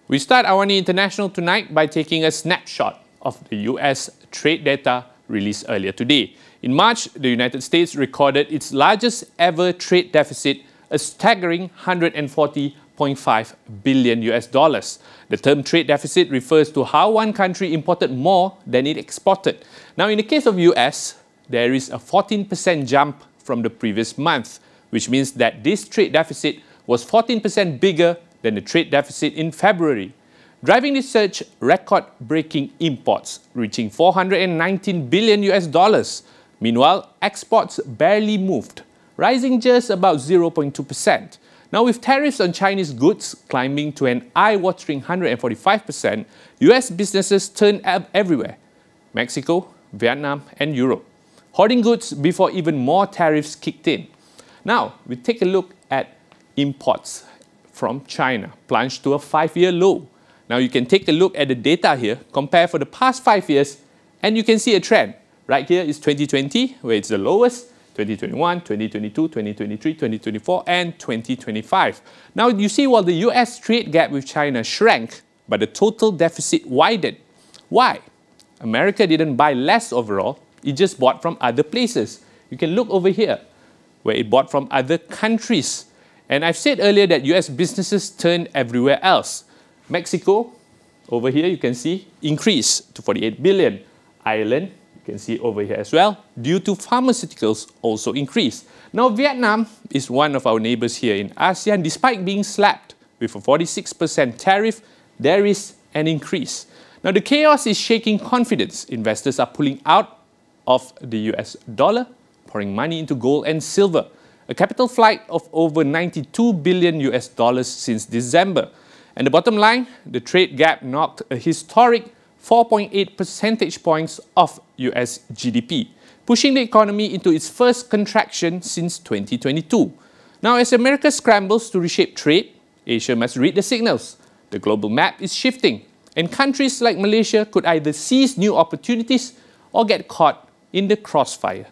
We start AWANI International tonight by taking a snapshot of the US trade data released earlier today. In March, the United States recorded its largest ever trade deficit, a staggering $140.5 billion US dollars. The term trade deficit refers to how one country imported more than it exported. Now, in the case of US, there is a 14% jump from the previous month, which means that this trade deficit was 14% bigger than the trade deficit in February. Driving this surge, record-breaking imports reaching $419 billion US dollars. Meanwhile, exports barely moved, rising just about 0.2%. Now, with tariffs on Chinese goods climbing to an eye-watering 145%, US businesses turned everywhere: Mexico, Vietnam, and Europe, hoarding goods before even more tariffs kicked in. Now, we take a look at imports from China, plunged to a 5-year low. Now, you can take a look at the data here, compare for the past 5 years, and you can see a trend. Right here is 2020, where it's the lowest, 2021, 2022, 2023, 2024, and 2025. Now, you see while the US trade gap with China shrank, but the total deficit widened. Why? America didn't buy less overall, it just bought from other places. You can look over here, where it bought from other countries. And I've said earlier that US businesses turned everywhere else. Mexico, over here you can see, increased to 48 billion. Ireland, you can see over here as well, due to pharmaceuticals also increased. Now, Vietnam is one of our neighbors here in ASEAN. Despite being slapped with a 46% tariff, there is an increase. Now, the chaos is shaking confidence. Investors are pulling out of the US dollar, pouring money into gold and silver. A capital flight of over 92 billion US dollars since December. And the bottom line, the trade gap knocked a historic 4.8 percentage points off US GDP, pushing the economy into its first contraction since 2022. Now, as America scrambles to reshape trade, Asia must read the signals. The global map is shifting, and countries like Malaysia could either seize new opportunities or get caught in the crossfire.